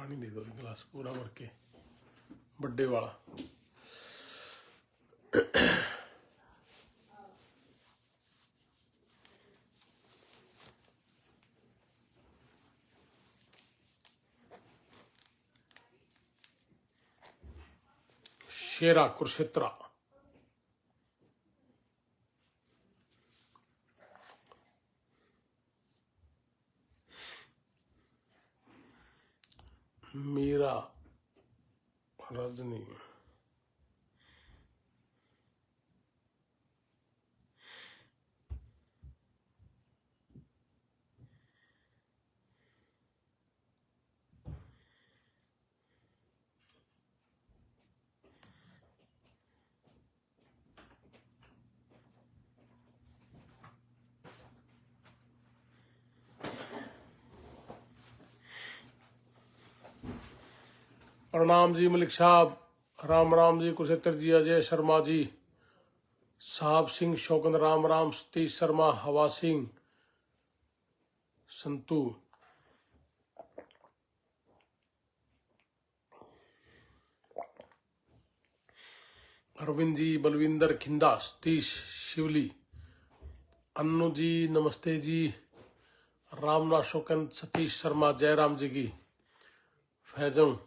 पानी दे दो एक गिलास पूरा भर के, बड्डे वाला। शेरा कुरुक्षेत्रा। मीरा रजनी। प्रणाम जी मलिक साहब, राम राम जी कुरुक्षेत्र जी, अजय शर्मा जी, साहब सिंह शोकन, राम राम, सतीश शर्मा, हवा सिंह, संतू, अरविंद जी, बलविंदर खिंडा, सतीश शिवली, अन्नू जी नमस्ते जी, रामनाथ शोकन, सतीश शर्मा, जयराम जी की, फैजम,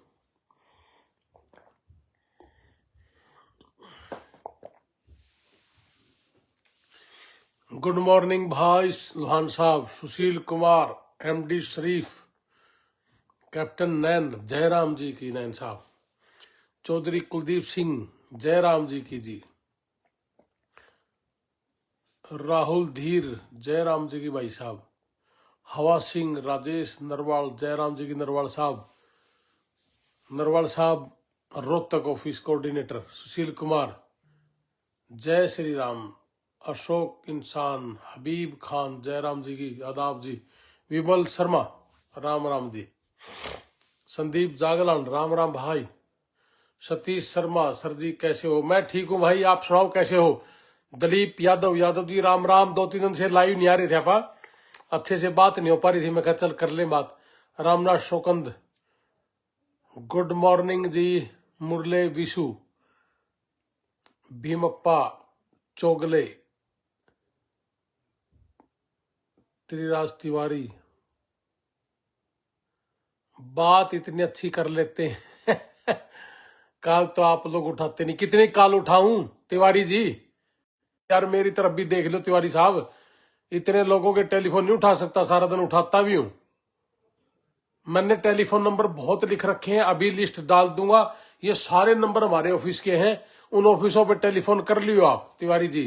गुड मॉर्निंग भाई लोहान साहब, सुशील कुमार, एमडी शरीफ, कैप्टन नैन, जयराम जी की नैन साहब, चौधरी कुलदीप सिंह, जयराम जी की जी, राहुल धीर, जयराम जी की भाई साहब, हवा सिंह, राजेश नरवाल, जयराम जी की नरवाल साहब, रोहतक ऑफिस कोऑर्डिनेटर, सुशील कुमार, जय श्री राम, अशोक इंसान, हबीब खान, जयराम जी की आदाब जी, विमल शर्मा, राम राम जी, संदीप जागलान, राम राम भाई, सतीश शर्मा, सर जी कैसे हो? मैं ठीक हूं भाई, आप सुनाओ कैसे हो? दलीप यादव जी, राम राम। 2-3 दिन से लाइव नहीं आ रहे थे आप, अच्छे से बात नहीं हो पा रही थी, मैं कहा चल कर ले बात। रामनाथ शोकंद, गुड मॉर्निंग जी, मुरले विशु, भीमप्पा चोगले, त्रिराज तिवारी, बात इतनी अच्छी कर लेते हैं कॉल तो आप लोग उठाते नहीं, कितने कॉल उठाऊं तिवारी जी? यार मेरी तरफ भी देख लो तिवारी साहब, इतने लोगों के टेलीफोन नहीं उठा सकता, सारा दिन उठाता भी हूं। मैंने टेलीफोन नंबर बहुत लिख रखे हैं, अभी लिस्ट डाल दूंगा, ये सारे नंबर हमारे ऑफिस के हैं, उन ऑफिसों पे टेलीफोन कर लियो आप तिवारी जी।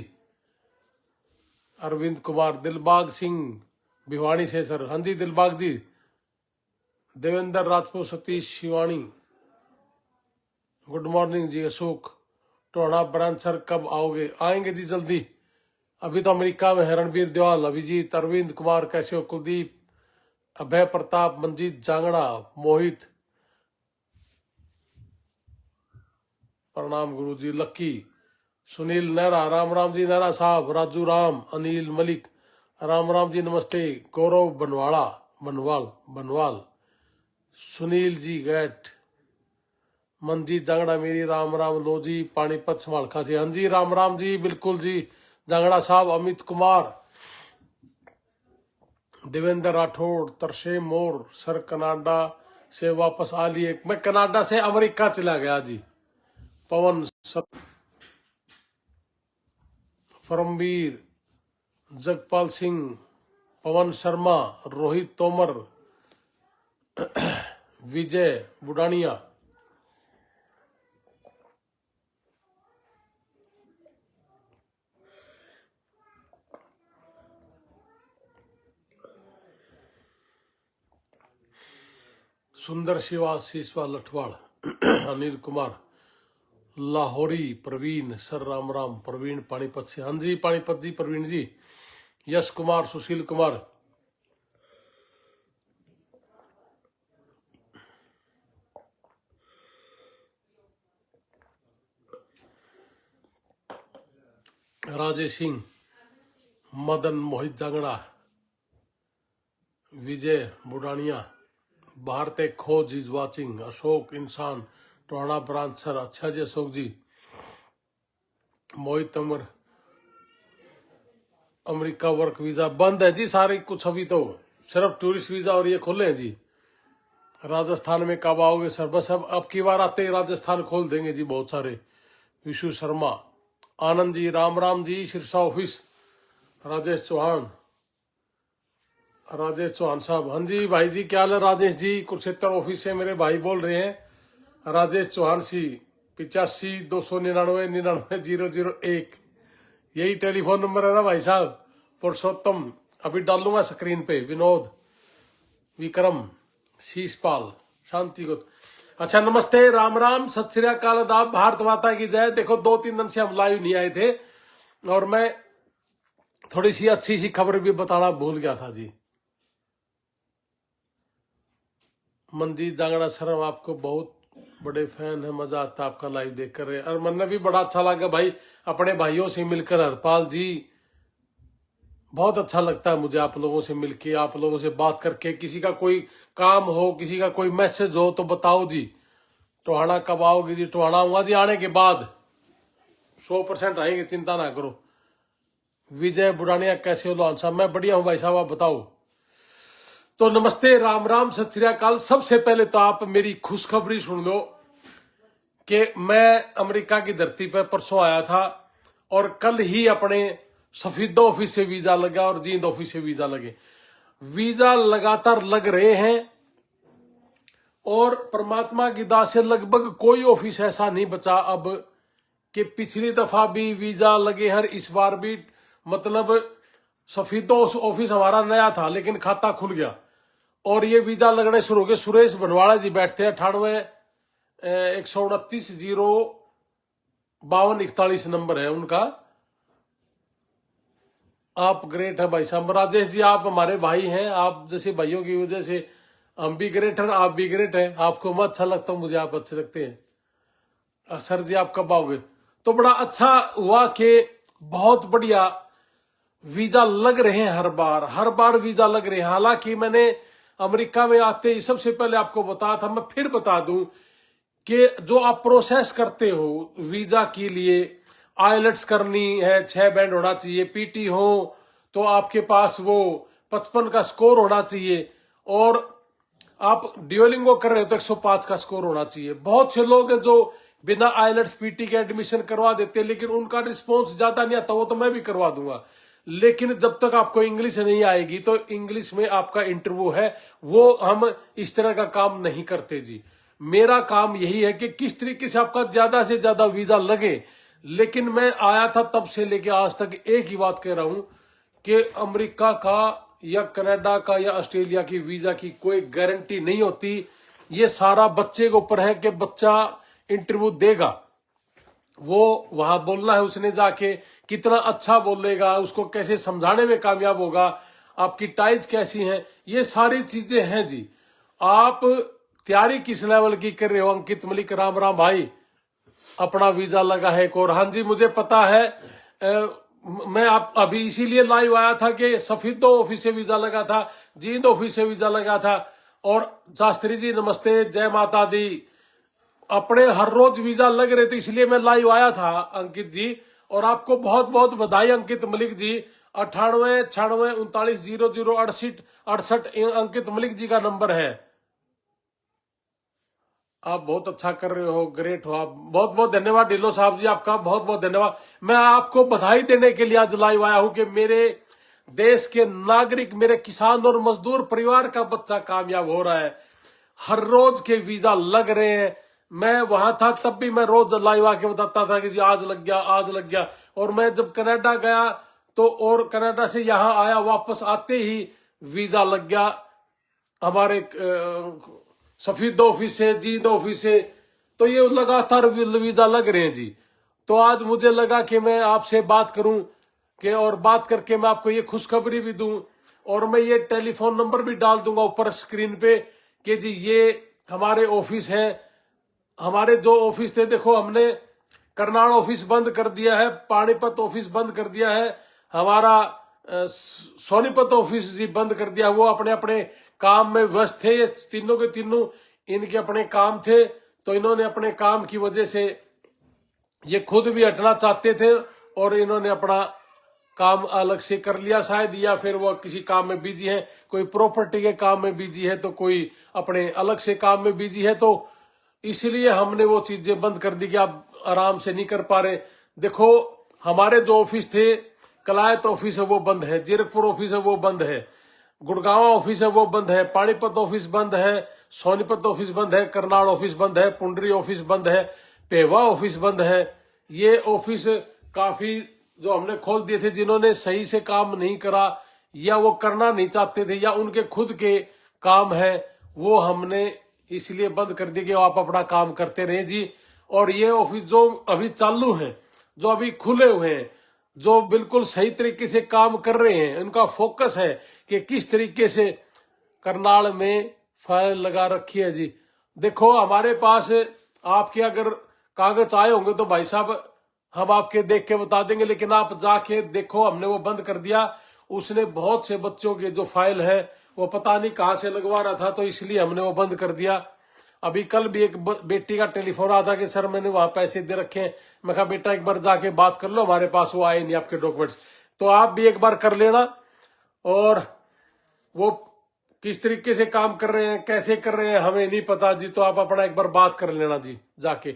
अरविंद कुमार, दिलबाग सिंह भिवानी से सर, हाँ जी दिलबाग जी, देवेंद्र राजपूत, सतीश शिवानी, गुड मॉर्निंग जी, अशोक टोना ब्रांच सर कब आओगे? आएंगे जी जल्दी, अभी तो अमेरिका में है। रणबीर देवाल, अभिजीत, अरविंद कुमार कैसे हो? कुलदीप, अभय प्रताप, मंजीत जांगड़ा, मोहित, प्रणाम गुरु जी, लक्की, सुनील नेहरा, राम राम जी नेहरा साहब, राजू राम, अनिल मलिक, राम राम जी नमस्ते, गौरव बनवाल, सुनील जी गैट, मनजीत जांगड़ा मेरी, राम राम, लो जी पानीपत समालखा से, हाँ जी राम राम जी, बिल्कुल जी जांगड़ा साहब, अमित कुमार, देवेंद्र राठौड़, तरसेम मोर, सर कनाडा से वापस आ लिए, मैं कनाडा से अमेरिका चला गया जी। पवन परमवीर, जगपाल सिंह, पवन शर्मा, रोहित तोमर, विजय बुडानिया, सुंदर शिवा शीशवा लठवाड़, अनिल कुमार, लाहौरी प्रवीण, सर राम राम, प्रवीण पानीपत से, हाँ जी पानीपत जी प्रवीण जी, यश कुमार, सुशील कुमार, राजेश सिंह, मदन, मोहित जांगड़ा, विजय बुडानिया, भारत खोज इज वाचिंग, अशोक इंसान टोहाना ब्रांच सर, अच्छा जी अशोक जी। मोहित अमर, अमेरिका वर्क वीजा बंद है जी सारे कुछ, अभी तो सिर्फ टूरिस्ट वीजा और ये खुले हैं जी। राजस्थान में कब आओगे सर? बस अब की बार आते ही राजस्थान खोल देंगे जी बहुत सारे। विशु शर्मा, आनंद जी, राम राम जी, सिरसा ऑफिस, राजेश चौहान, राजेश चौहान साहब, हाँ जी भाई जी, क्या हाल है राजेश जी? कुरुक्षेत्र ऑफिस से मेरे भाई बोल रहे हैं, राजेश चौहान सी, 85-299-99-001, यही टेलीफोन नंबर है ना भाई साहब। पुरुषोत्तम, अभी डालूंगा स्क्रीन पे। विनोद, विक्रम, शीशपाल, शांति को, अच्छा नमस्ते, राम राम, सत श्री अकाल, आदाब, भारत माता की जय। देखो 2-3 दिन से हम लाइव नहीं आए थे और मैं थोड़ी सी अच्छी सी खबर भी बताना भूल गया था जी। मनजीत जांगड़ा सर, हम आपको बहुत बड़े फैन है, मजा आता है आपका लाइव देख कर। और मन भी बड़ा अच्छा लगा भाई अपने भाइयों से मिलकर। हरपाल जी, बहुत अच्छा लगता है मुझे आप लोगों से मिलके, आप लोगों से बात करके। किसी का कोई काम हो, किसी का कोई मैसेज हो तो बताओ जी। टोहाना कब आओगे जी? टोहाना आऊंगा जी आने के बाद, 100% आएंगे, चिंता ना करो। विजय बुरानिया, कैसे हो लोहान साहब? मैं बढ़िया हूं भाई साहब, आप बताओ। तो नमस्ते, राम राम, सत श्री अकाल। सबसे पहले तो आप मेरी खुशखबरी सुन लो कि मैं अमेरिका की धरती पर परसों आया था और कल ही अपने सफीदा ऑफिस से वीजा लगा और जींद ऑफिस से वीजा लगे। वीजा लगातार लग रहे हैं और परमात्मा की दान से लगभग कोई ऑफिस ऐसा नहीं बचा अब कि पिछली दफा भी वीजा लगे हैं, इस बार भी। मतलब सफीदा ऑफिस हमारा नया था लेकिन खाता खुल गया और ये वीजा लगने शुरू हो गए। सुरेश बनवाड़ा जी बैठते हैं, 98-129-052-41 नंबर है उनका। आप ग्रेट है भाई साहब। राजेश जी, आप हमारे भाई हैं, आप जैसे भाइयों की वजह से हम भी ग्रेट हैं, आप भी ग्रेट हैं। आपको मैं अच्छा लगता हूं, मुझे आप अच्छे लगते हैं। सर जी आप कब आओगे? तो बड़ा अच्छा हुआ कि बहुत बढ़िया वीजा लग रहे हैं, हर बार वीजा लग रहे हैं। हालांकि मैंने अमेरिका में आते ही सबसे पहले आपको बताया था, मैं फिर बता दूं कि जो आप प्रोसेस करते हो वीजा के लिए, आइलेट्स करनी है, 6 बैंड होना चाहिए, पीटी हो तो आपके पास वो 55 का स्कोर होना चाहिए, और आप ड्यूलिंगो कर रहे हो तो 105 का स्कोर होना चाहिए। बहुत से लोग हैं जो बिना आइलेट्स पीटी के एडमिशन करवा देते हैं, लेकिन उनका रिस्पॉन्स ज्यादा नहीं आता, वो तो मैं भी करवा दूंगा। लेकिन जब तक आपको इंग्लिश नहीं आएगी तो इंग्लिश में आपका इंटरव्यू है, वो हम इस तरह का काम नहीं करते जी। मेरा काम यही है कि किस तरीके से आपका ज्यादा से ज्यादा वीजा लगे। लेकिन मैं आया था तब से लेके आज तक एक ही बात कह रहा हूं कि अमेरिका का या कनाडा का या ऑस्ट्रेलिया की वीजा की कोई गारंटी नहीं होती। ये सारा बच्चे के ऊपर है कि बच्चा इंटरव्यू देगा, वो वहां बोलना है उसने जाके, कितना अच्छा बोलेगा, उसको कैसे समझाने में कामयाब होगा, आपकी टाइज कैसी हैं, ये सारी चीजें हैं जी। आप तैयारी किस लेवल की कर रहे हो? अंकित मलिक, राम राम भाई, अपना वीजा लगा है एक और। हाँ जी मुझे पता है, मैं आप अभी इसीलिए लाइव आया था कि सफीदा ऑफिस से वीजा लगा था, जींद ऑफिस से वीजा लगा था। और शास्त्री जी नमस्ते, जय माता दी। अपने हर रोज वीजा लग रहे थे इसलिए मैं लाइव आया था अंकित जी। और आपको बहुत बहुत बधाई अंकित मलिक जी। 98-96-39-00-68 अंकित मलिक जी का नंबर है। आप बहुत अच्छा कर रहे हो, ग्रेट हो आप, बहुत बहुत धन्यवाद ढिल्लो साहब जी, आपका बहुत बहुत धन्यवाद। मैं आपको बधाई देने के लिए आज लाइव आया हूं कि मेरे देश के नागरिक, मेरे किसान और मजदूर परिवार का बच्चा कामयाब हो रहा है। हर रोज के वीजा लग रहे हैं। मैं वहां था तब भी मैं रोज लाइव आके बताता था कि जी आज लग गया, आज लग गया। और मैं जब कनाडा गया तो, और कनाडा से यहां आया, वापस आते ही वीजा लग गया हमारे सफीदा ऑफिस से, जींद ऑफिस से। तो ये लगातार वीजा लग रहे हैं जी। तो आज मुझे लगा कि मैं आपसे बात करूं कि, और बात करके मैं आपको ये खुशखबरी भी दूं, और मैं ये टेलीफोन नंबर भी डाल दूंगा ऊपर स्क्रीन पे कि जी ये हमारे ऑफिस हैं। हमारे जो ऑफिस थे, देखो हमने करनाल ऑफिस बंद कर दिया है, पानीपत ऑफिस बंद कर दिया है, हमारा सोनीपत ऑफिस जी बंद कर दिया। वो अपने अपने काम में व्यस्त थे। ये तीनों के तीनों इनके अपने काम थे, तो इन्होंने अपने काम की वजह से ये खुद भी हटना चाहते थे और इन्होंने अपना काम अलग से कर लिया शायद, या फिर वो किसी काम में बिजी है, कोई प्रॉपर्टी के काम में बिजी है, तो कोई अपने अलग से काम में बिजी है। तो इसलिए हमने वो चीजें बंद कर दी कि आप आराम से नहीं कर पा रहे। देखो हमारे जो ऑफिस थे, कलायत ऑफिस है वो बंद है, जीरकपुर ऑफिस है वो बंद है, गुड़गांव ऑफिस है वो बंद है, पानीपत ऑफिस बंद है, सोनीपत ऑफिस बंद है, करनाल ऑफिस बंद है, पुंडरी ऑफिस बंद है, पेवा ऑफिस बंद है। ये ऑफिस काफी जो हमने खोल दिए थे, जिन्होंने सही से काम नहीं करा या वो करना नहीं चाहते थे या उनके खुद के काम है, वो हमने इसलिए बंद कर दिए कि आप अपना काम करते रहे जी। और ये ऑफिस जो अभी चालू हैं, जो अभी खुले हुए हैं, जो बिल्कुल सही तरीके से काम कर रहे हैं, उनका फोकस है कि किस तरीके से करनाल में फाइल लगा रखी है जी। देखो हमारे पास आपके अगर कागज आए होंगे तो भाई साहब हम आपके देख के बता देंगे, लेकिन आप जाके देखो, हमने वो बंद कर दिया। उसने बहुत से बच्चों के जो फाइल है वो पता नहीं कहां से लगवा रहा था, तो इसलिए हमने वो बंद कर दिया। अभी कल भी एक बेटी का टेलीफोन आता कि सर मैंने वहां पैसे दे रखे हैं। मैं कहा बेटा एक बार जाके बात कर लो, हमारे पास वो आए नहीं आपके डॉक्यूमेंट्स, तो आप भी एक बार कर लेना। और वो किस तरीके से काम कर रहे हैं, कैसे कर रहे हैं, हमें नहीं पता जी, तो आप अपना एक बार बात कर लेना जी जाके।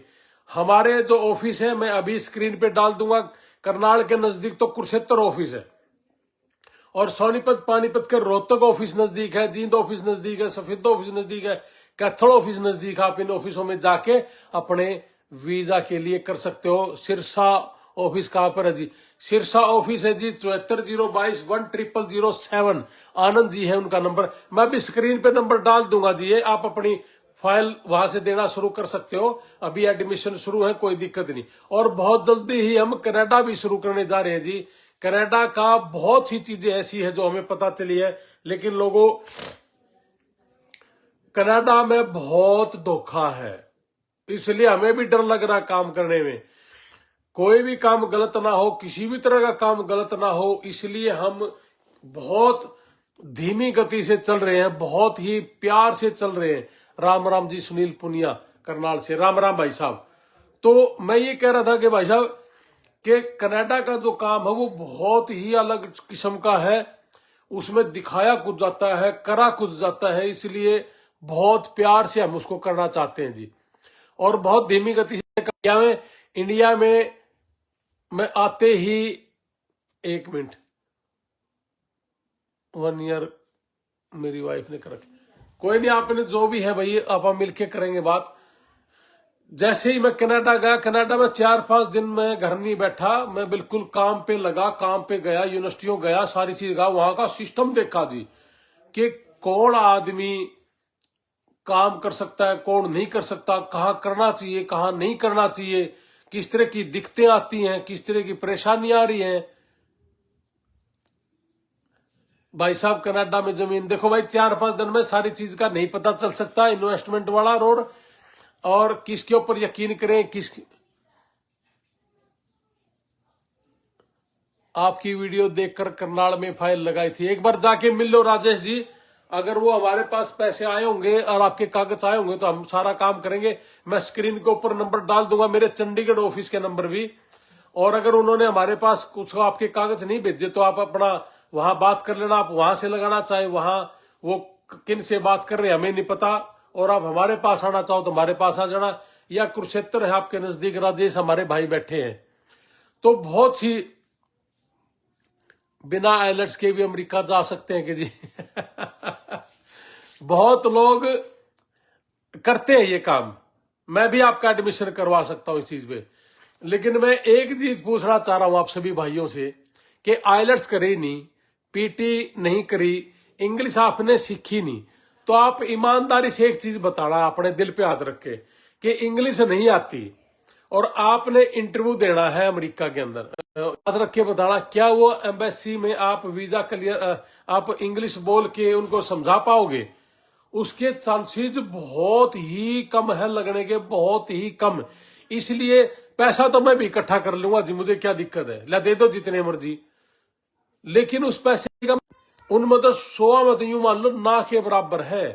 हमारे जो ऑफिस है मैं अभी स्क्रीन पे डाल दूंगा। करनाल के नजदीक तो कुरुक्षेत्र ऑफिस है, और सोनीपत पानीपत के रोहतक ऑफिस नजदीक है, जींद ऑफिस नजदीक है, सफेद ऑफिस नजदीक है, कैथल ऑफिस नजदीक। आप इन ऑफिसों में जाके अपने वीजा के लिए कर सकते हो। सिरसा ऑफिस कहां पर है जी? सिरसा ऑफिस है जी 7402210007। आनंद जी है उनका नंबर, मैं भी स्क्रीन पे नंबर डाल दूंगा जी। ये आप अपनी फाइल वहां से देना शुरू कर सकते हो। अभी एडमिशन शुरू है, कोई दिक्कत नहीं। और बहुत जल्दी ही हम कनाडा भी शुरू करने जा रहे हैं जी। कनाडा का बहुत सी चीजें ऐसी है जो हमें पता चली है, लेकिन लोगों कनाडा में बहुत धोखा है, इसलिए हमें भी डर लग रहा काम करने में। कोई भी काम गलत ना हो, किसी भी तरह का काम गलत ना हो, इसलिए हम बहुत धीमी गति से चल रहे हैं, बहुत ही प्यार से चल रहे हैं। राम राम जी, सुनील पुनिया करनाल से, राम राम भाई साहब। तो मैं ये कह रहा था कि भाई साहब कि कनाडा का जो काम है वो बहुत ही अलग किस्म का है। उसमें दिखाया कुछ जाता है, करा कुछ जाता है, इसलिए बहुत प्यार से हम उसको करना चाहते हैं जी। और बहुत धीमी गति से इंडिया में मैं आते ही 1 मिनट 1 ईयर मेरी वाइफ ने कर रखी। कोई नहीं, आपने जो भी है भाई आप मिलके करेंगे बात। जैसे ही मैं कनाडा गया, कनाडा में 4-5 दिन में घर नहीं बैठा, मैं बिल्कुल काम पे लगा, काम पे गया, यूनिवर्सिटियों गया, सारी चीज गया, वहां का सिस्टम देखा जी कि कौन आदमी काम कर सकता है, कौन नहीं कर सकता, कहाँ करना चाहिए, कहाँ नहीं करना चाहिए, किस तरह की दिक्कतें आती हैं, किस तरह की परेशानी आ रही है। भाई साहब कनाडा में जमीन देखो भाई, 4-5 दिन में सारी चीज का नहीं पता चल सकता, इन्वेस्टमेंट वाला और किसके ऊपर यकीन करें, आपकी वीडियो देखकर करनाल में फाइल लगाई थी। एक बार जाके मिल लो राजेश जी, अगर वो हमारे पास पैसे आए होंगे और आपके कागज आए होंगे तो हम सारा काम करेंगे। मैं स्क्रीन के ऊपर नंबर डाल दूंगा, मेरे चंडीगढ़ ऑफिस के नंबर भी। और अगर उन्होंने हमारे पास कुछ आपके कागज नहीं भेजे तो आप अपना वहां बात कर लेना, आप वहां से लगाना चाहे वहां वो किन से बात कर रहे हैं हमें नहीं पता, और आप हमारे पास आना चाहो तो हमारे पास आ जाना, या कुरुक्षेत्र है आपके नजदीक, राजेश हमारे भाई बैठे हैं। तो बहुत सी बिना आइलेट्स के भी अमेरिका जा सकते हैं कि जी बहुत लोग करते हैं ये काम। मैं भी आपका एडमिशन करवा सकता हूं इस चीज पे, लेकिन मैं एक चीज पूछना चाह रहा हूं आप सभी भाइयों से कि आइलेट्स करी नहीं, पीटी नहीं करी, इंग्लिश आपने सीखी नहीं, तो आप ईमानदारी से एक चीज बताना अपने दिल पे हाथ रख के कि इंग्लिश नहीं आती और आपने इंटरव्यू देना है अमेरिका के अंदर, याद रख के बताना क्या वो एम्बेसी में आप वीजा क्लियर, आप इंग्लिश बोल के उनको समझा पाओगे? उसके चांसेस बहुत ही कम है लगने के, बहुत ही कम। इसलिए पैसा तो मैं भी इकट्ठा कर लूंगा जी, मुझे क्या दिक्कत है, ला दे दो जितने मर्जी, लेकिन उस पैसे का उनमें तो 100 में तो यूं मान लो ना के बराबर है।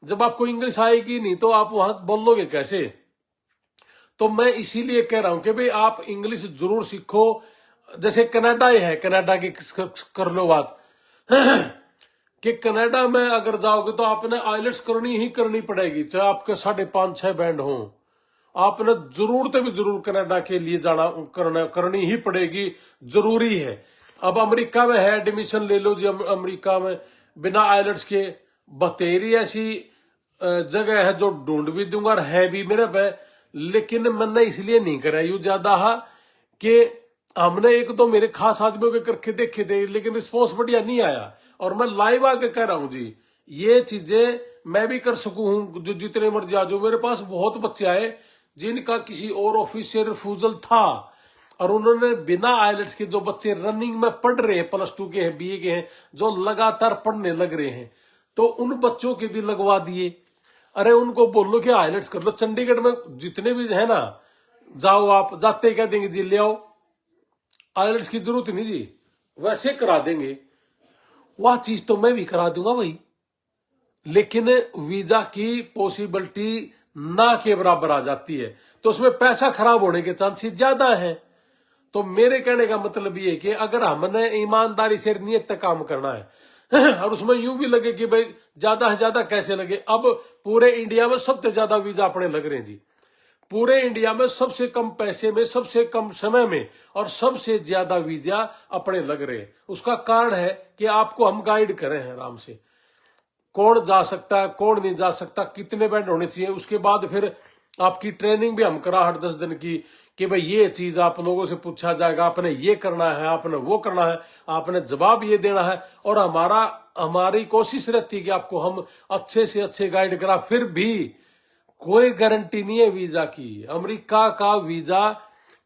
जब आपको इंग्लिश आएगी नहीं तो आप वहां बोलोगे कैसे? तो मैं इसीलिए कह रहा हूं कि भाई आप इंग्लिश जरूर सीखो। जैसे कनाडा ही है, कनाडा की कर लो बात कि कनाडा में अगर जाओगे तो आपने आइलेट्स करनी ही करनी पड़ेगी, चाहे आपके 5.5-6 बैंड हो। आपने जरूर तो भी जरूर कनाडा के लिए जाना करनी ही पड़ेगी, जरूरी है। अब अमेरिका में है, एडमिशन ले लो जी अमेरिका में बिना आइलेट्स के। बतेरी ऐसी जगह है जो ढूंढ भी दूंगा और है भी मेरे पे, लेकिन मैंने इसलिए नहीं करा यू ज्यादा कि हमने एक तो मेरे खास आदमियों के करके देखे थे, लेकिन रिस्पॉन्स बढ़िया नहीं आया। और मैं लाइव आके कह रहा हूं जी, ये चीजें मैं भी कर सकूं हूं, जो जितने मर्जी आ जाओ। मेरे पास बहुत बच्चे आए जिनका किसी और ऑफिस से रिफ्यूजल था, और उन्होंने बिना आइलेट्स के, जो बच्चे रनिंग में पढ़ रहे हैं, +2 के हैं, BA के हैं, जो लगातार पढ़ने लग रहे हैं, तो उन बच्चों के भी लगवा दिए। अरे उनको बोलो कि आइलेट्स कर लो। चंडीगढ़ में जितने भी है ना, जाओ आप, जाते कह देंगे जी ले आओ, आइलेट्स की जरूरत नहीं जी, वैसे करा देंगे। वह चीज तो मैं भी करा दूंगा भाई, लेकिन वीजा की पॉसिबिलिटी ना के बराबर आ जाती है, तो उसमें पैसा खराब होने के चांसेस ज्यादा है। तो मेरे कहने का मतलब ये कि अगर हमने ईमानदारी से नियत तक काम करना है और उसमें यूं भी लगे कि भाई ज्यादा से ज्यादा कैसे लगे। अब पूरे इंडिया में सबसे ज्यादा वीजा अपने लग रहे हैं जी, पूरे इंडिया में सबसे कम पैसे में, सबसे कम समय में, और सबसे ज्यादा वीजा अपने लग रहे हैं। उसका कारण है कि आपको हम गाइड करें हैं आराम से, कौन जा सकता है, कौन नहीं जा सकता, कितने बैंड होने चाहिए। उसके बाद फिर आपकी ट्रेनिंग भी हम करा 8-10 दिन की, कि भाई ये चीज आप लोगों से पूछा जाएगा, आपने ये करना है, आपने वो करना है, आपने जवाब ये देना है। और हमारी कोशिश रहती है कि आपको हम अच्छे से अच्छे गाइड करा। फिर भी कोई गारंटी नहीं है वीजा की। अमेरिका का वीजा,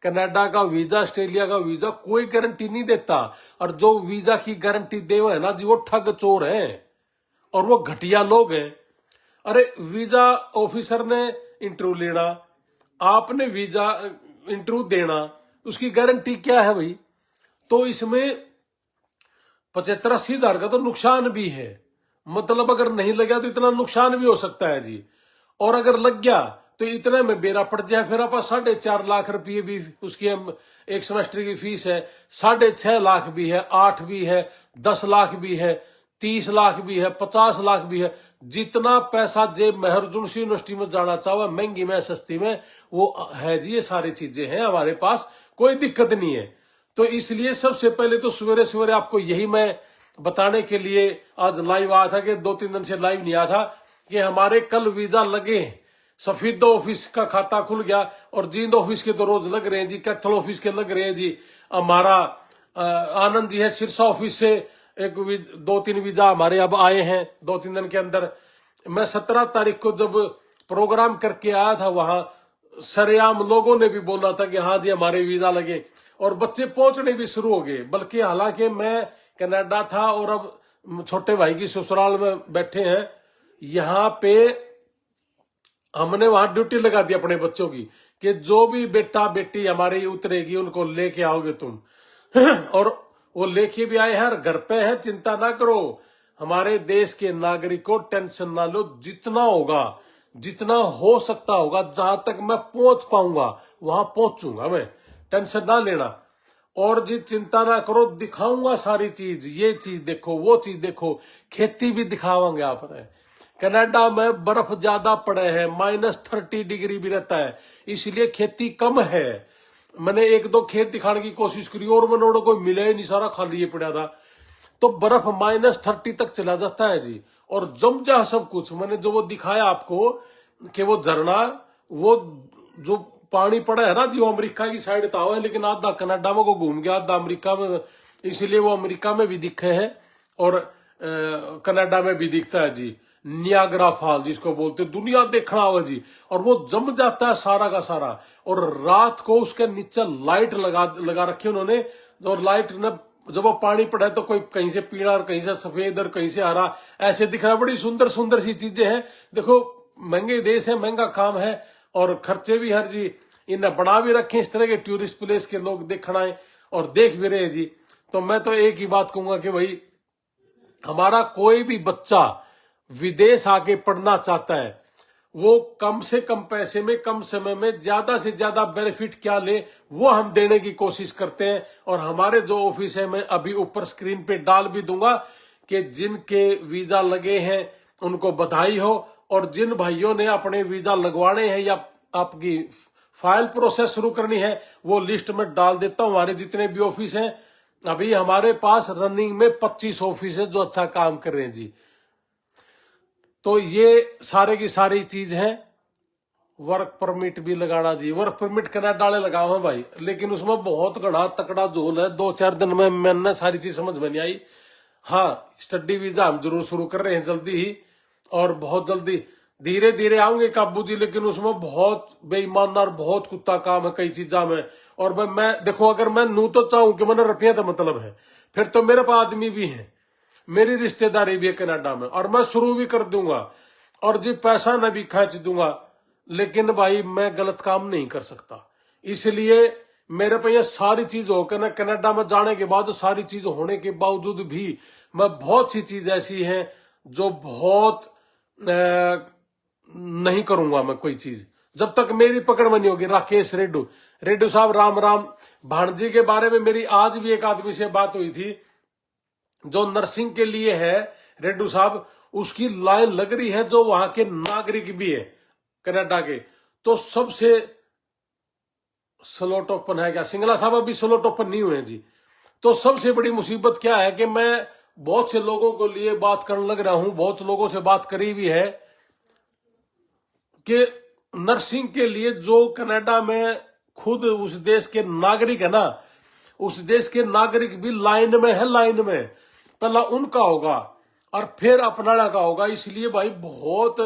कनाडा का वीजा, ऑस्ट्रेलिया का वीजा कोई गारंटी नहीं देता। और जो वीजा की गारंटी दे है ना जी, वो ठग चोर हैं और वो घटिया लोग हैं। अरे वीजा ऑफिसर ने इंटरव्यू लेना, आपने वीजा इंटरव्यू देना, उसकी गारंटी क्या है भाई? तो इसमें 75-80 हजार का तो नुकसान भी है। मतलब अगर नहीं लगा तो इतना नुकसान भी हो सकता है जी, और अगर लग गया तो इतने में बेरा पड़ जाए। फिर आप 4.5 लाख रुपये भी उसकी एक सेमेस्टर की फीस है, 6.5 लाख भी है, 8 भी है, 10 लाख भी है, 30 लाख भी है, 50 लाख भी है। जितना पैसा जेब में अर्जुन सी यूनिवर्सिटी में जाना चाहे, महंगी में सस्ती में, वो है जी। ये सारी चीजें हैं हमारे पास, कोई दिक्कत नहीं है। तो इसलिए सबसे पहले तो सवेरे सवेरे आपको यही मैं बताने के लिए आज लाइव आया था, कि 2-3 दिन से लाइव नहीं आया था, कि हमारे कल वीजा लगे। सफीदा ऑफिस का खाता खुल गया, और जींद ऑफिस के तो रोज लग रहे हैं जी, कैथल ऑफिस के लग रहे हैं जी। हमारा आनंद जी है सिरसा ऑफिस से, 2-3 वीजा हमारे अब आए हैं 2-3 दिन के अंदर। मैं 17 तारीख को जब प्रोग्राम करके आया था, वहां सरेआम लोगों ने भी बोला था कि हाँ जी हमारे वीजा लगे, और बच्चे पहुंचने भी शुरू हो गए। बल्कि हालांकि मैं कनाडा था और अब छोटे भाई की ससुराल में बैठे हैं, यहाँ पे हमने वहां ड्यूटी लगा दी अपने बच्चों की, कि जो भी बेटा बेटी हमारी उतरेगी उनको लेके आओगे तुम और वो लेके भी आए हैं, और घर पे है, चिंता ना करो। हमारे देश के नागरिकों टेंशन ना लो, जितना होगा, जितना हो सकता होगा, जहां तक मैं पहुंच पाऊंगा वहां पहुंचूंगा मैं, टेंशन ना लेना। और जी चिंता ना करो, दिखाऊंगा सारी चीज, ये चीज देखो, वो चीज देखो, खेती भी दिखावांगे आपने। कनाडा में बर्फ ज्यादा पड़े है, -30 डिग्री भी रहता है, इसलिए खेती कम है। मैंने 1-2 खेत दिखाने की कोशिश करी और मनोड़ कोई मिला ही नहीं, सारा खाली ही पड़ा था। तो बर्फ -30 तक चला जाता है जी, और जम जा सब कुछ। मैंने जो वो दिखाया आपको कि वो झरना, वो जो पानी पड़ा है ना जी, वो अमेरिका की साइड था है, लेकिन आधा कनाडा में को घूम गया, आधा अमेरिका में, इसलिए वो अमेरिका में भी दिखे हैं और कनाडा में भी दिखता है जी। नियाग्रा फॉल जिसको बोलते, दुनिया देखना हुआ जी, और वो जम जाता है सारा का सारा। और रात को उसके नीचे लाइट लगा रखी उन्होंने, और लाइट ने जब वो पानी पड़ा है तो कोई कहीं से पीला और कहीं से सफेद और कहीं से हरा ऐसे दिख रहा है। बड़ी सुंदर सुंदर सी चीजें हैं। देखो महंगे देश है, महंगा काम है, और खर्चे भी हर जी इन्हें बना भी रखे इस तरह के टूरिस्ट प्लेस के लोग देखना है, और देख भी रहे हैं जी। तो मैं तो एक ही बात कहूंगा कि भाई हमारा कोई भी बच्चा विदेश आके पढ़ना चाहता है, वो कम से कम पैसे में, कम समय में ज्यादा से ज्यादा बेनिफिट क्या ले, वो हम देने की कोशिश करते हैं। और हमारे जो ऑफिस है, मैं अभी ऊपर स्क्रीन पे डाल भी दूंगा कि जिनके वीजा लगे हैं उनको बधाई हो, और जिन भाइयों ने अपने वीजा लगवाने हैं या आपकी फाइल प्रोसेस शुरू करनी है, वो लिस्ट में डाल देता हूं। हमारे जितने भी ऑफिस हैं, अभी हमारे पास रनिंग में 25 ऑफिस है जो अच्छा काम कर रहे हैं जी। तो ये सारे की सारी चीज है। वर्क परमिट भी लगाना जी, वर्क परमिट कनाडा वाले लगाओ हैं भाई, लेकिन उसमें बहुत घना तकड़ा झोल है। 2-4 दिन में मैंने सारी चीज समझ में नहीं आई। हाँ, स्टडी वीजा हम जरूर शुरू कर रहे हैं जल्दी ही, और बहुत जल्दी धीरे धीरे आऊंगे काबू जी, लेकिन उसमें बहुत बेईमानदार, बहुत कुत्ता काम है कई चीजा में। और मैं देखो, अगर मैं नू तो चाहूं कि मैंने रुपया तो मतलब है, फिर तो मेरे पास आदमी भी है, मेरी रिश्तेदारी भी है कनाडा में, और मैं शुरू भी कर दूंगा, और जी पैसा न भी खर्च दूंगा। लेकिन भाई मैं गलत काम नहीं कर सकता, इसलिए मेरे पे ये सारी चीज होकर ना, कनाडा में जाने के बाद सारी चीज होने के बावजूद भी मैं बहुत सी चीज ऐसी हैं जो बहुत नहीं करूंगा मैं कोई चीज, जब तक मेरी पकड़ में नहीं होगी। राकेश रेड्डू साहब, राम राम। भाणजी के बारे में मेरी आज भी एक आदमी से बात हुई थी जो नर्सिंग के लिए है, रेड्डू साहब, उसकी लाइन लग रही है, जो वहां के नागरिक भी है कनाडा के। तो सबसे स्लॉट ओपन है क्या? सिंगला साहब अभी स्लॉट ओपन नहीं हुए जी। तो सबसे बड़ी मुसीबत क्या है कि मैं बहुत से लोगों को लिए बात करने लग रहा हूं, बहुत लोगों से बात करी भी है कि नर्सिंग के लिए जो कनाडा में खुद उस देश के नागरिक है ना, उस देश के नागरिक भी लाइन में है, लाइन में पहला उनका होगा और फिर अपनाना का होगा। इसलिए भाई बहुत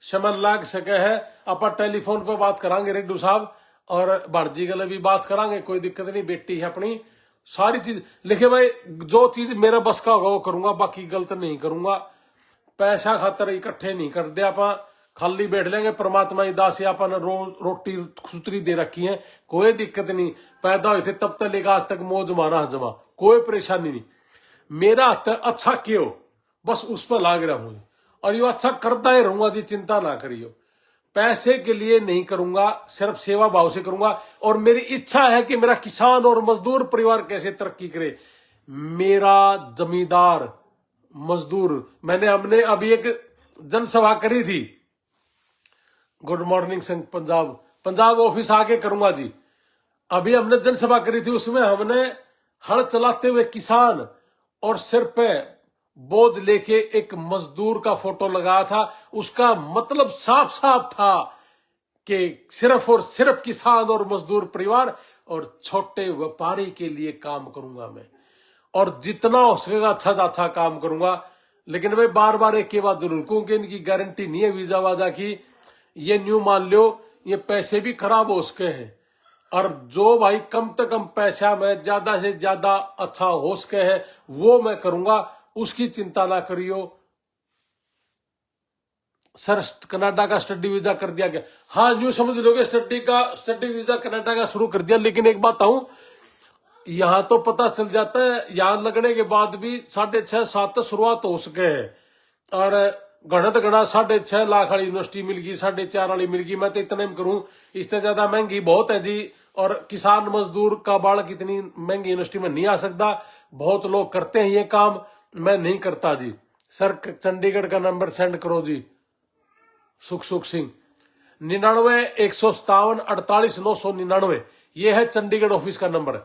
समय लग सके है। आप टेलीफोन पर बात करांगे रेड्डू साहब, और भाणजी के लिए भी बात करांगे, कोई दिक्कत नहीं, बेटी है अपनी, सारी चीज लिखे भाई। जो चीज मेरा बस का होगा वो करूंगा, बाकी गलत नहीं करूंगा। पैसा खातर इकट्ठे नहीं कर दे, आप खाली बैठ लेंगे। परमात्मा की दास अपन रोटी खुसरी दे रखी है, कोई दिक्कत नहीं। पैदा हुए थे तब तक लेकर आज तक मौज मारा हजमा, कोई परेशानी नहीं। मेरा हाथ अच्छा क्यों, बस उस पर लाग रहा हूं, और यो अच्छा करता ही रहूंगा जी, चिंता ना करियो। पैसे के लिए नहीं करूंगा, सिर्फ सेवा भाव से करूंगा। और मेरी इच्छा है कि मेरा किसान और मजदूर परिवार कैसे तरक्की करे। मेरा जमींदार मजदूर, हमने अभी एक जनसभा करी थी, गुड मॉर्निंग संघ पंजाब ऑफिस आके करूंगा जी। अभी हमने जनसभा करी थी, उसमें हमने हल चलाते हुए किसान और सिर पे बोझ लेके एक मजदूर का फोटो लगाया था। उसका मतलब साफ साफ था कि सिर्फ और सिर्फ किसान और मजदूर परिवार और छोटे व्यापारी के लिए काम करूंगा मैं, और जितना हो सकेगा अच्छा से अच्छा काम करूंगा। लेकिन मैं बार बार एक के बाद जरूर, क्योंकि इनकी गारंटी नहीं है वीजा वाजा की। ये न्यू मान लो, ये पैसे भी खराब हो सके हैं, और जो भाई कम से कम पैसा में ज्यादा से ज्यादा अच्छा हो सके है वो मैं करूंगा, उसकी चिंता ना करियो। सर कनाडा का स्टडी वीजा कर दिया गया, हाँ न्यू समझ लोगे, स्टडी वीजा कनाडा का शुरू कर दिया। लेकिन एक बात कहूं, यहां तो पता चल जाता है, यहां लगने के बाद भी 6.5-7 तक शुरुआत हो सके है, और घना 6.5 लाख वाली यूनिवर्सिटी मिल गई, 4.5 वाली मिल गई। मैं तो इतने में करूं, इससे ज्यादा महंगी बहुत है जी। और किसान मजदूर का बालक इतनी महंगी यूनिवर्सिटी में नहीं आ सकता। बहुत लोग करते हैं ये काम, मैं नहीं करता जी। सर चंडीगढ़ का नंबर सेंड करो जी। सुख सिंह 99-157-48-999, ये है चंडीगढ़ ऑफिस का नंबर,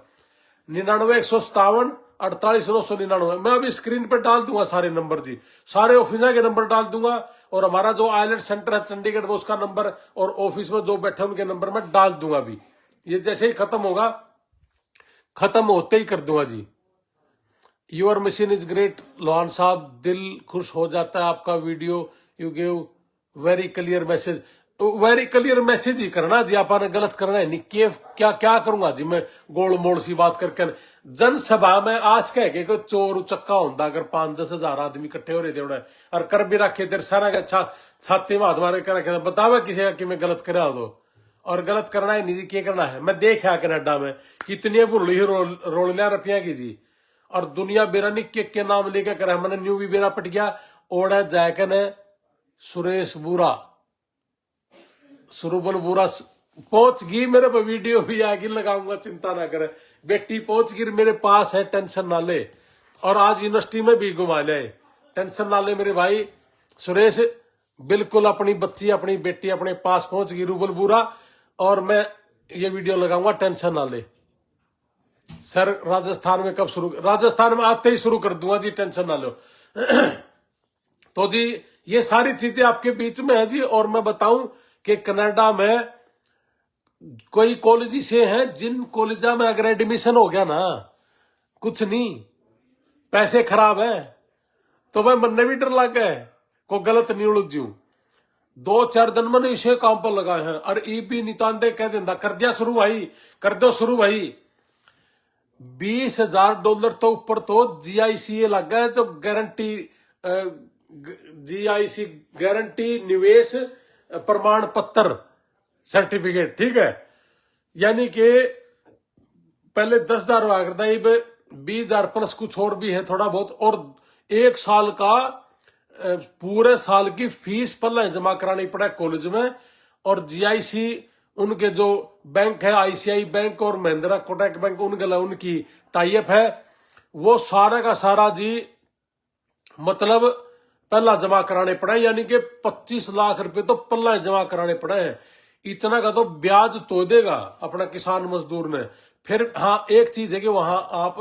99-157-48-999। मैं अभी स्क्रीन पर डाल दूंगा सारे नंबर जी, सारे ऑफिस के नंबर डाल दूंगा, और हमारा जो आइलैंड सेंटर है चंडीगढ़ में उसका नंबर, और ऑफिस में जो बैठे उनके नंबर में डाल दूंगा भी। ये जैसे ही खत्म होगा, खत्म होते ही कर दूंगा जी। Your mission is great Lohan साहब, दिल खुश हो जाता है आपका video, you give very clear message. Very clear message ही करना जी, आपने गलत करना है नहीं। क्या करूंगा जी मैं गोल मोड़ सी बात करके जनसभा में आज कह के कोई चोर उचक्का होता, अगर 5-10 हजार आदमी इकट्ठे हो रहे थे और कर भी रखे तेरे सारा का अच्छा छाती में हाथ मारे कर रखे, बतावा किसी का कि मैं गलत करा दो, और गलत करना है नहीं, क्या करना है। मैं देखा कनाडा में कितनी भुरली रोल लिया रुपया की जी, और दुनिया बेरा नहीं के नाम लेके करे मैंने न्यू भी बेरा पट गया ओड़ा जायकन है सुरेश बुरा सुरुबल बुरा पहुंच गई मेरे पे वीडियो भी आगे लगाऊंगा चिंता ना करे बेटी पहुंच गई मेरे पास है टेंशन ना ले और आज यूनिवर्सिटी में भी घुमा ले टेंशन ना ले मेरे भाई सुरेश बिल्कुल अपनी बच्ची अपनी बेटी अपने पास पहुंच गई रूबल बुरा और मैं ये वीडियो लगाऊंगा टेंशन ना ले सर राजस्थान में कब शुरू राजस्थान में आते ही शुरू कर दूंगा जी टेंशन ना लो तो जी ये सारी चीजें आपके बीच में है जी और मैं बताऊं कि कनाडा में कोई कॉलेज से हैं जिन कॉलेजा में अगर एडमिशन हो गया ना कुछ नहीं पैसे खराब है तो मैं मनने भी डर लग गए को गलत नहीं उलझू 2-4 दिन मैंने इसे काम पर लगाए हैं और ई भी नितानदे कह देंदा कर दिया शुरू भाई कर दो शुरू भाई $20,000 तो ऊपर तो GICA लग गया है तो गारंटी GIC गारंटी निवेश प्रमाण पत्र सर्टिफिकेट ठीक है यानी कि पहले 10,000 हुआ करता है 20,000 प्लस कुछ और भी है थोड़ा बहुत और 1 साल का पूरे साल की फीस पहले जमा करानी पड़ा कॉलेज में और GIC उनके जो बैंक है ICI बैंक और महिंद्रा कोटक बैंक उनकी टाइप है वो सारा का सारा जी मतलब पहला जमा कराने पड़े यानी कि 25 लाख रुपए तो पहला जमा कराने पड़े हैं इतना का तो ब्याज तो देगा अपना किसान मजदूर ने फिर हाँ एक चीज है कि वहां आप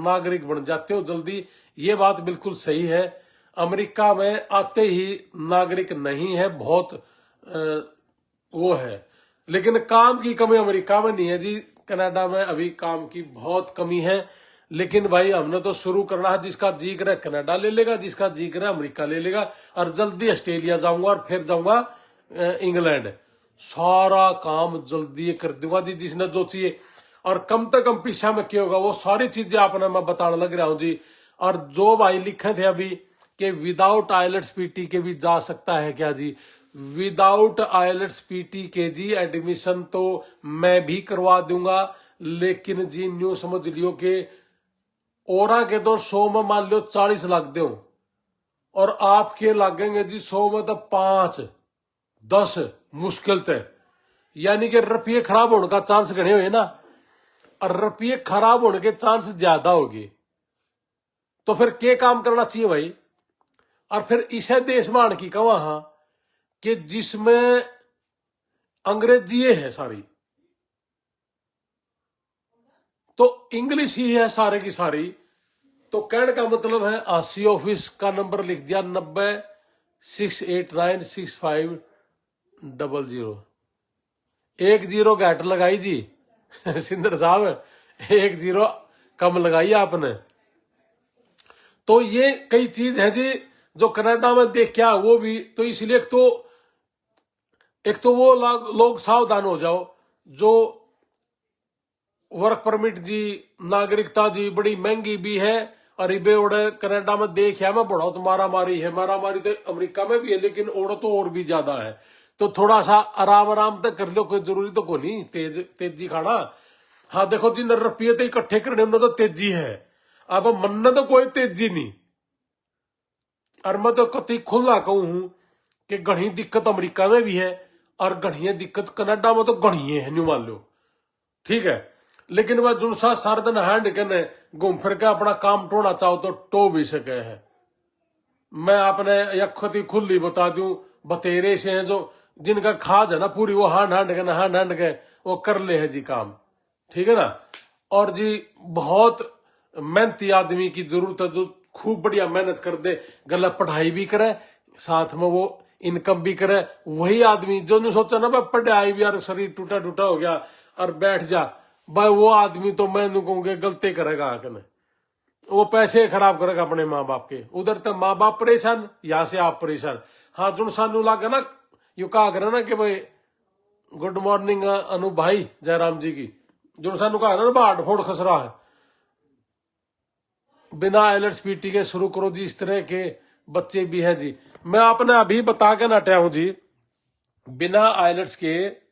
नागरिक बन जाते हो जल्दी ये बात बिल्कुल सही है अमेरिका में आते ही नागरिक नहीं है बहुत वो है लेकिन काम की कमी अमेरिका में नहीं है जी कनाडा में अभी काम की बहुत कमी है लेकिन भाई हमने तो शुरू करना है जिसका जी करे कनाडा ले लेगा जिसका जी करे अमेरिका ले लेगा और जल्दी ऑस्ट्रेलिया जाऊंगा और फिर जाऊंगा इंग्लैंड सारा काम जल्दी कर दूंगा जी जिसने जो चाहिए और कम से कम पीछा में क्या होगा वो सारी चीजें आपने मैं बताने लग रहा हूं जी और जो भाई लिखे थे अभी कि विदाउट आइलेट्स पीटी के भी जा सकता है क्या जी विदाउट आइलेट्स पीटी के जी एडमिशन तो मैं भी करवा दूंगा लेकिन जी न्यू समझ लियो कि ओरा के तो 100 में मान लो 40 लाख दो और आपके लगेंगे जी 100 में तो 5-10 मुश्किल थे यानी कि रुपये खराब होने का चांस घने हुए ना और रुपये खराब होने के चांस ज्यादा होगी तो फिर क्या काम करना चाहिए भाई और फिर इसे देश मान की कहा हाँ कि जिसमें अंग्रेजी है सारी तो इंग्लिश ही है सारे की सारी तो कहने का मतलब है आसी ऑफिस का नंबर लिख दिया 90-689-6500 एक 0 घाट लगाई जी सिंदर साहब 1 0 कम लगाई आपने तो ये कई चीज है जी जो कनाडा में देख क्या वो भी तो इसलिए एक तो वो लोग सावधान हो जाओ जो वर्क परमिट जी नागरिकता जी बड़ी महंगी भी है और इबे ओड़े कनाडा में देखा मैं बड़ा तो मारा मारी तो अमेरिका में भी है लेकिन ओड़ा तो और भी ज्यादा है तो थोड़ा सा आराम तक कर लो कोई जरूरी तो को नहीं तेजी खाना हाँ देखो जिन रुपये तो इकट्ठे करने में तो तेजी है अब मन तो कोई तेजी नहीं और मैं तो कति खुला कहूं हूं कि घनी दिक्कत अमेरिका में भी है और घनी दिक्कत कनाडा में तो घनी है न्यू मान लो ठीक है लेकिन वह जो सा सारा दिन हैंड करने घूम फिर के अपना काम टोना चाहो तो टो भी सके है मैं आपने यखती खुली बता दूं बतेरे से हैं जो जिनका खाज है ना पूरी वो हांड के वो कर ले है जी काम ठीक है ना और जी बहुत मेहनती आदमी की जरूरत है जो खूब बढ़िया मेहनत कर दे गलत पढ़ाई भी करे साथ में वो इनकम भी करे वही आदमी जो नहीं सोचा ना भाई पढ़ाई भी यार शरीर टूटा हो गया और बैठ जा भाई वो आदमी तो मैं कहूंगा गलती करेगा आके वो पैसे खराब करेगा अपने माँ बाप के उधर तो माँ बाप परेशान यहाँ से आप परेशान हाँ जो सानू लागे ना यू कहा करे ना कि भाई गुड मॉर्निंग अनु भाई जयराम जी की जो सानू कहा ना बाट फोड़ खसरा है बिना आइलेट्स पीटी के शुरू करो जी इस तरह के बच्चे भी हैं जी मैं आपने अभी बता के नटाया हूं जी बिना आइलेट्स के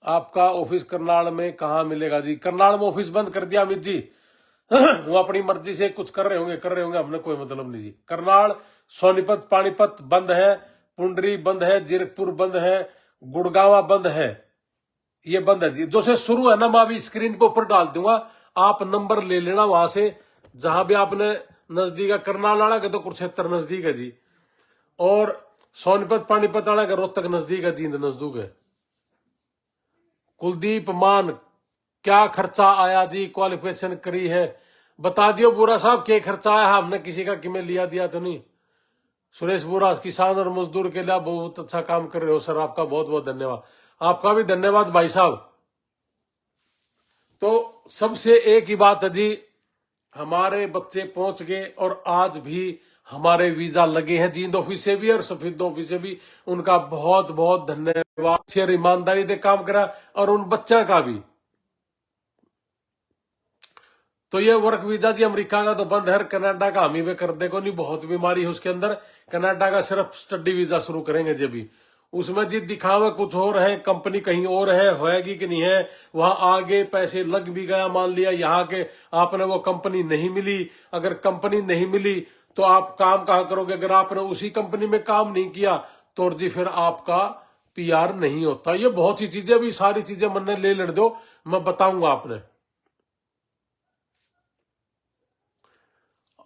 आपका ऑफिस करनाल में कहा मिलेगा जी करनाल में ऑफिस बंद कर दिया अमित जी वो अपनी मर्जी से कुछ कर रहे होंगे, हमने कोई मतलब नहीं जी। करनाल, सोनीपत, पानीपत बंद है, पुंडरी बंद है, जीरकपुर बंद है, गुड़गावा बंद है, ये बंद है जी। जो से शुरू है ना, मैं अभी स्क्रीन पे ऊपर डाल दूंगा, आप नंबर ले लेना वहां से, जहां भी आपने नजदीक है। करनाल वाला का तो कुरुक्षेत्र नजदीक है जी, और सोनीपत पानीपत वाला का रोहतक नजदीक है, जींद नजदीक है। कुलदीप मान, क्या खर्चा आया जी, क्वालिफिकेशन करी है, बता दियो बुरा साहब क्या खर्चा आया है, हमने किसी का किमें लिया दिया तो नहीं। सुरेश बुरा, किसान और मजदूर के लिए बहुत अच्छा काम कर रहे हो सर, आपका बहुत बहुत धन्यवाद। आपका भी धन्यवाद भाई साहब। तो सबसे एक ही बात है जी, हमारे बच्चे पहुंच गए और आज भी हमारे वीजा लगे हैं, जींद ऑफिस से भी और सफेद ऑफिस से भी। उनका बहुत बहुत धन्यवाद, शेर ईमानदारी से काम करा, और उन बच्चा का भी। तो ये वर्क वीजा जी अमेरिका का तो बंद है, कनाडा का हम ही वे कर दे को नहीं, बहुत बीमारी है उसके अंदर। कनाडा का सिर्फ स्टडी वीजा शुरू करेंगे जब भी, उसमें जी दिखावा कुछ और है, कंपनी कहीं और है, होएगी कि नहीं है, वहां आगे पैसे लग भी गया, मान लिया यहाँ के आपने वो कंपनी नहीं मिली, अगर कंपनी नहीं मिली तो आप काम कहाँ करोगे, अगर आपने उसी कंपनी में काम नहीं किया तो जी फिर आपका पीआर नहीं होता। ये बहुत सी चीजें, भी सारी चीजें मन ले लड़ दो, मैं बताऊंगा आपने।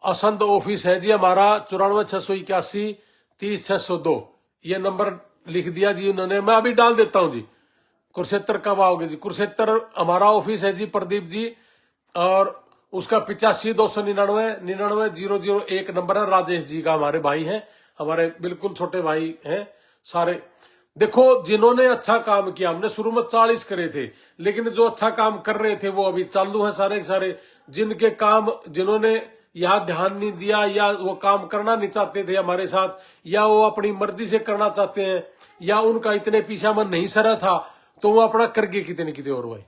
असंत ऑफिस है जी हमारा 94,681,30,602, ये नंबर लिख दिया जी उन्होंने, मैं अभी डाल देता हूं जी। कुरुक्षेत्र कब आओगे जी? कुरुक्षेत्र हमारा ऑफिस है जी प्रदीप जी, और उसका 85,299,99,001 नंबर है। राजेश जी का, हमारे भाई हैं, हमारे बिल्कुल छोटे भाई हैं सारे। देखो जिन्होंने अच्छा काम किया, हमने शुरू में 40 करे थे, लेकिन जो अच्छा काम कर रहे थे वो अभी चालू है सारे के सारे। जिनके काम, जिन्होंने यहाँ ध्यान नहीं दिया, या वो काम करना नहीं चाहते थे हमारे साथ, या वो अपनी मर्जी से करना चाहते हैं, या उनका इतने पीछा मन नहीं सरा था, तो वो अपना करके कितने कितने और भाई।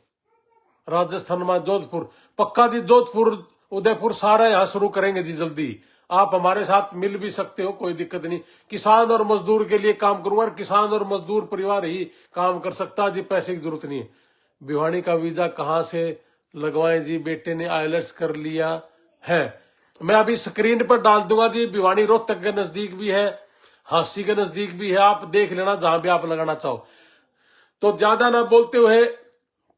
राजस्थान में जोधपुर पक्का जी, जोधपुर उदयपुर सारा यहाँ शुरू करेंगे जी जल्दी। आप हमारे साथ मिल भी सकते हो, कोई दिक्कत नहीं। किसान और मजदूर के लिए काम करूंगा, और किसान और मजदूर परिवार ही काम कर सकता जी, पैसे की जरूरत नहीं है। भिवानी का वीजा कहाँ से लगवाएं जी? बेटे ने आईएलटीएस कर लिया है, मैं अभी स्क्रीन पर डाल दूंगा जी। भिवानी रोहतक के नजदीक भी है, हांसी के नजदीक भी है, आप देख लेना जहां भी आप लगाना चाहो। तो ज्यादा ना बोलते हुए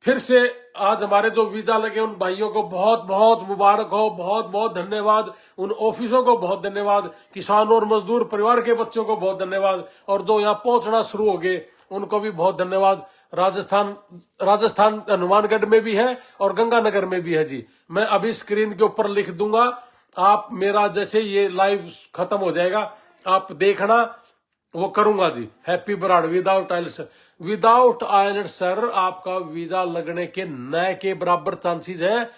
फिर से आज हमारे जो वीजा लगे उन भाइयों को बहुत बहुत मुबारक हो, बहुत बहुत धन्यवाद। उन ऑफिसों को बहुत धन्यवाद, किसान और मजदूर परिवार के बच्चों को बहुत धन्यवाद, और जो यहाँ पहुंचना शुरू हो गए उनको भी बहुत धन्यवाद। राजस्थान हनुमानगढ़ में भी है और गंगानगर में भी है जी। मैं अभी स्क्रीन के ऊपर लिख दूंगा, आप मेरा जैसे ये लाइव खत्म हो जाएगा आप देखना, वो करूंगा जी। Happy Brar, without IELTS sir आपका वीजा लगने के न के बराबर चांसेस है।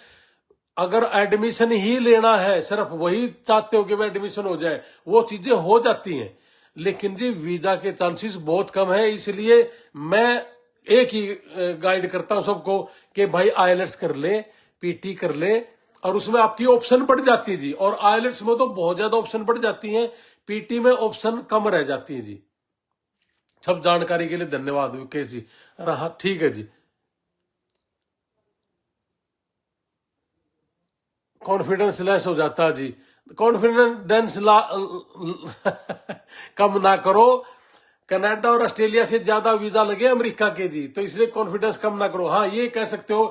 अगर एडमिशन ही लेना है, सिर्फ वही चाहते हो कि वह एडमिशन हो जाए, वो चीजें हो जाती हैं, लेकिन जी वीजा के चांसेस बहुत कम है। इसलिए मैं एक ही गाइड करता हूं सबको कि भाई आइलेट्स कर ले, पीटी कर ले, और उसमें आपकी ऑप्शन बढ़ जाती है जी। और आइलेट्स में तो बहुत ज्यादा ऑप्शन बढ़ जाती हैं, पीटी में ऑप्शन कम रह जाती है जी। सब जानकारी के लिए धन्यवाद विकेश जी। रहा ठीक है जी। कॉन्फिडेंस लेस हो जाता है जी, कॉन्फिडेंस कम ना करो। कनाडा और ऑस्ट्रेलिया से ज्यादा वीजा लगे अमेरिका के जी, तो इसलिए कॉन्फिडेंस कम ना करो। हाँ ये कह सकते हो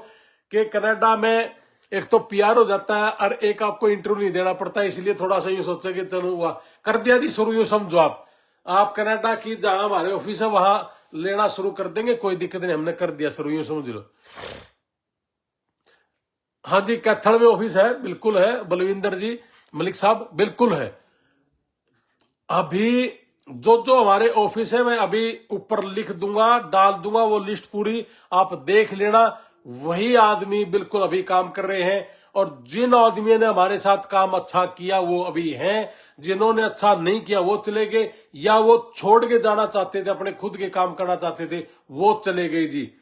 कि कनाडा में एक तो पीआर हो जाता है और एक आपको इंटरव्यू नहीं देना पड़ता है, इसलिए थोड़ा सा यूं सोचे कि चलो हुआ कर दिया जी शुरू। यूं समझो आप कनाडा की जहां हमारे ऑफिस है वहां लेना शुरू कर देंगे, कोई दिक्कत नहीं, हमने कर दिया शुरू, यूं समझ लो। हाँ जी कैथल में ऑफिस है, बिल्कुल है बलविंदर जी, मलिक साहब बिल्कुल है। अभी जो जो हमारे ऑफिस है मैं अभी ऊपर लिख दूंगा, डाल दूंगा वो लिस्ट पूरी, आप देख लेना। वही आदमी बिल्कुल अभी काम कर रहे हैं, और जिन आदमियों ने हमारे साथ काम अच्छा किया वो अभी हैं, जिन्होंने अच्छा नहीं किया वो चले गए, या वो छोड़ के जाना चाहते थे, अपने खुद के काम करना चाहते थे, वो चले गए जी।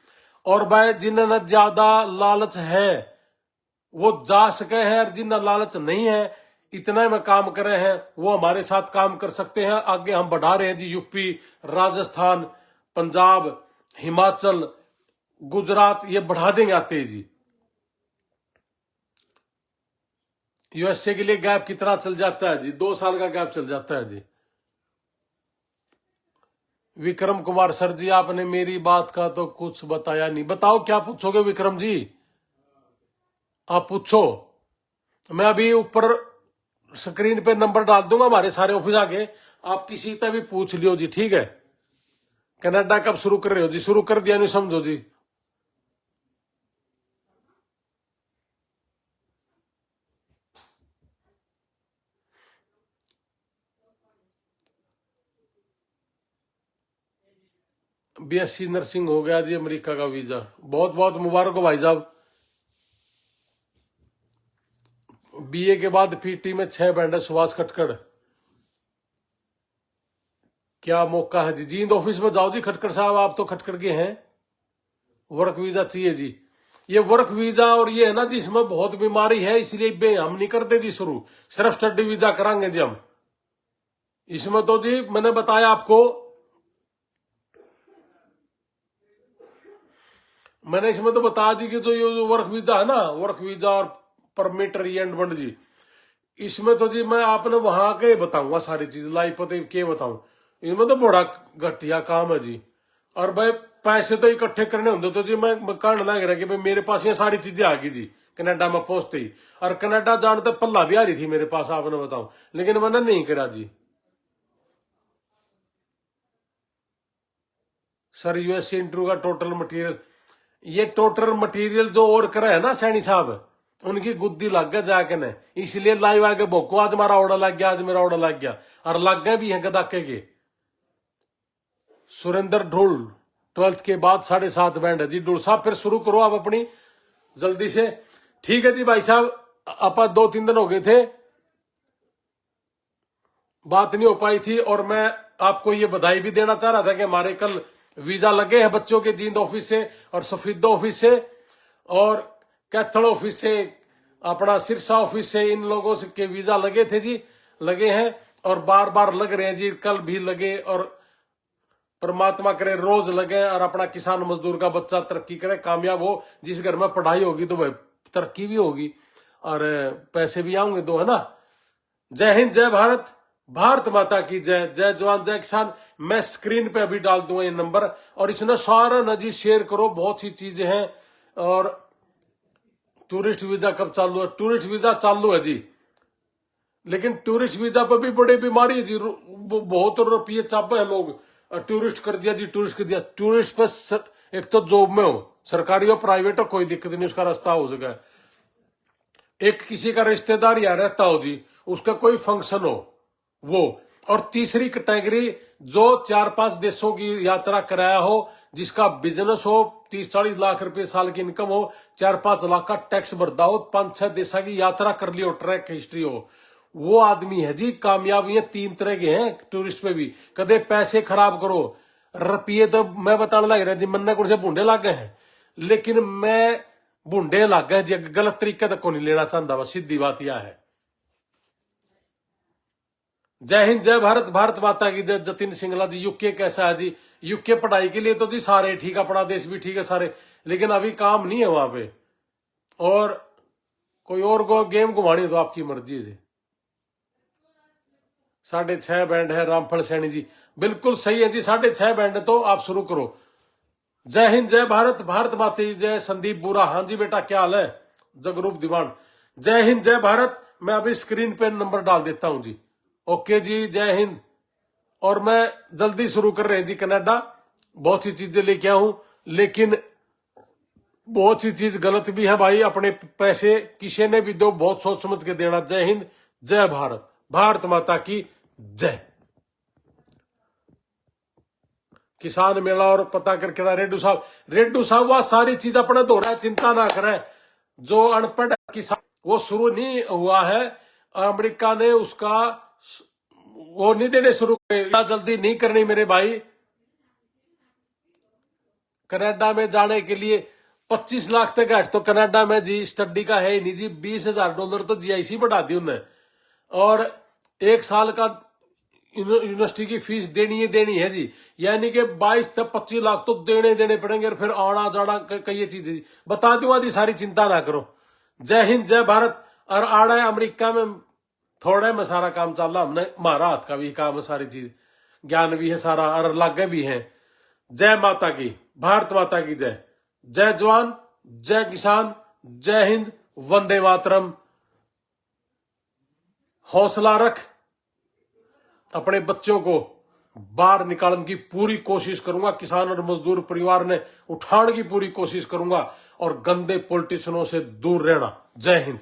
और भाई जिन्हें ज्यादा लालच है वो जा सके हैं, और जिन्हें लालच नहीं है इतना में काम कर रहे हैं वो हमारे साथ काम कर सकते हैं। आगे हम बढ़ा रहे हैं जी, यूपी, राजस्थान, पंजाब, हिमाचल, गुजरात, ये बढ़ा देंगे आते जी। यूएसए के लिए गैप कितना चल जाता है जी? 2 साल का गैप चल जाता है जी। विक्रम कुमार सर जी, आपने मेरी बात का तो कुछ बताया नहीं। बताओ क्या पूछोगे विक्रम जी? आप पूछो। मैं अभी ऊपर स्क्रीन पे नंबर डाल दूंगा हमारे सारे ऑफिस आके, आप किसी से भी पूछ लियो जी, ठीक है? कनाडा कब शुरू कर रहे हो जी? शुरू कर दिया नहीं समझो जी। बीएससी नर्सिंग हो गया जी, अमेरिका का वीजा। बहुत बहुत मुबारक हो भाई साहब। बीए के बाद पीटी में 6 बैंड है। सुभाष खटकड़, क्या मौका है जी? जींद ऑफिस में जाओ जी खटकड़ साहब, आप तो खटकड़ के हैं। वर्क वीजा चाहिए जी। ये वर्क वीजा और ये है ना जी, इसमें बहुत बीमारी है, इसलिए हम नहीं करते जी शुरू। सिर्फ स्टडी वीजा करांगे जी हम। इसमें तो जी मैंने बताया आपको, मैंने इसमें तो बता दी कि जो ये जो वर्क वीजा है ना, वर्क वीजा और परमिट रीएंडमेंट जी, इसमें तो जी मैं आपने वहां के बताऊंगा सारी चीज, लाइव पते के बताऊं। इसमें तो बड़ा घटिया काम है जी। और भाई पैसे तो इकट्ठे करने होंगे तो जी मैं कहने लग रहा कि भाई मेरे पास ये सारी चीजें आ गई जी कनाडा में पहुंचते ही। और कनाडा जानते पल्ला भी आ रही थी मेरे पास, आपने बताऊं, लेकिन मैंने नहीं करा जी। सर यूएसए इंटरव्यू का टोटल मटेरियल, ये टोटल मटेरियल जो और करा है ना सैनी साहब, उनकी गुद्दी लग गया जाके ने, इसलिए लाइव आके भोको आज हमारा ऑर्डर लग गया, आज मेरा ऑर्डर लग गया। और लग गए भी हैं गदाके के। सुरेंद्र ढोल 12th के बाद 7.5 बैंड है जी। ढोल साहब फिर शुरू करो आप अपनी जल्दी से। ठीक है जी भाई साहब, आप 2-3 दिन हो गए थे, बात नहीं हो पाई थी। और मैं आपको ये बधाई भी देना चाह रहा था कि हमारे कल वीजा लगे हैं बच्चों के, जींद ऑफिस से और सफीदा ऑफिस से और कैथल ऑफिस से, अपना सिरसा ऑफिस से, इन लोगों से के वीजा लगे थे जी, लगे हैं और बार बार लग रहे हैं जी। कल भी लगे और परमात्मा करे रोज लगे और अपना किसान मजदूर का बच्चा तरक्की करे, कामयाब हो। जिस घर में पढ़ाई होगी तो भाई तरक्की भी होगी और पैसे भी आएंगे दो, है ना? जय हिंद, जय भारत, भारत माता की जय। जय जवान जय किसान। मैं स्क्रीन पे अभी डाल दूंगा ये नंबर, और इसने सारा ना जी शेयर करो, बहुत सी चीजें हैं। और टूरिस्ट वीजा कब चालू है? टूरिस्ट वीजा चालू है जी, लेकिन टूरिस्ट वीजा पर भी बड़ी बीमारी है जी। बहुत रुपये चापे हैं लोग, टूरिस्ट कर दिया जी, टूरिस्ट कर दिया। टूरिस्ट पर एक तो जॉब में हो, सरकारी हो प्राइवेट हो, कोई दिक्कत नहीं, उसका रास्ता हो सका। एक किसी का रिश्तेदार यहाँ रहता हो जी, उसका कोई फंक्शन हो वो। और तीसरी कैटेगरी जो 4-5 देशों की यात्रा कराया हो, जिसका बिजनेस हो, 30-40 लाख रुपए साल की इनकम हो, 4-5 लाख का टैक्स भरता हो, 5-6 देशों की यात्रा कर ली हो, ट्रैक हिस्ट्री हो, वो आदमी है जी कामयाब। ये 3 तरह के हैं टूरिस्ट पे भी। कदे पैसे खराब करो, रुपये तो मैं बताने लग रहा थी, मन्ना कुछ भूडे लग गए हैं, लेकिन मैं भूडे लग गए जी, गलत तरीके तक को नहीं लेना चाहता, बस सीधी बात यह है। जय हिंद, जय भारत, भारत माता की जय। जतिन सिंगला जी, यूके कैसा है जी? यूके पढ़ाई के लिए तो जी सारे ठीक, अपना देश भी ठीक है सारे, लेकिन अभी काम नहीं है वहां पे। और कोई और गेम घुमानी तो आपकी मर्जी है जी। 6.5 बैंड है रामफल सैनी जी, बिल्कुल सही है जी। 6.5 बैंड है तो आप शुरू करो। जय हिंद, जय भारत, भारत माता की जय। संदीप बुरा, हाँ जी बेटा क्या हाल है? जगरूप दीवान, जय हिंद, जय भारत। मैं अभी स्क्रीन पे नंबर डाल देता हूं जी। ओके जी, जय हिंद। और मैं जल्दी शुरू कर रहे हैं जी कनाडा। बहुत सी चीजें लेके आऊं, लेकिन बहुत सी चीज गलत भी है भाई। अपने पैसे किसी ने भी दो, बहुत सोच समझ के देना। जय हिंद, जय भारत, भारत माता की जय। किसान मेला और पता करके ना रेड्डू साहब वह सारी चीज अपने दो रहा है, चिंता ना करें। जो अनपढ़ किसान, वो शुरू नहीं हुआ है, अमेरिका ने उसका वो नहीं देने शुरू किया, जल्दी नहीं करनी मेरे भाई। कनाडा में जाने के लिए 25 लाख तक है तो कनाडा में जी स्टडी का है ही नहीं जी। $20,000 तो जीआईसी बढ़ा दी उन्होंने, और 1 साल का यूनिवर्सिटी की फीस देनी है जी। यानी कि 22 से 25 लाख तो देने पड़ेंगे, और फिर आना जाना कई चीजें बता दूंगा जी, सारी चिंता ना करो। जय हिंद, जय भारत। और आड़ा है अमेरिका में थोड़े में सारा काम चल रहा, हमने हमारा हाथ का भी काम है, सारी चीज ज्ञान भी है सारा और लागे भी हैं। जय माता की, भारत माता की जय। जय जवान, जय किसान, जय हिंद, वंदे मातरम। हौसला रख, अपने बच्चों को बाहर निकालने की पूरी कोशिश करूंगा, किसान और मजदूर परिवार ने उठाने की पूरी कोशिश करूंगा और गंदे पॉलिटिशियनों से दूर रहना। जय हिंद।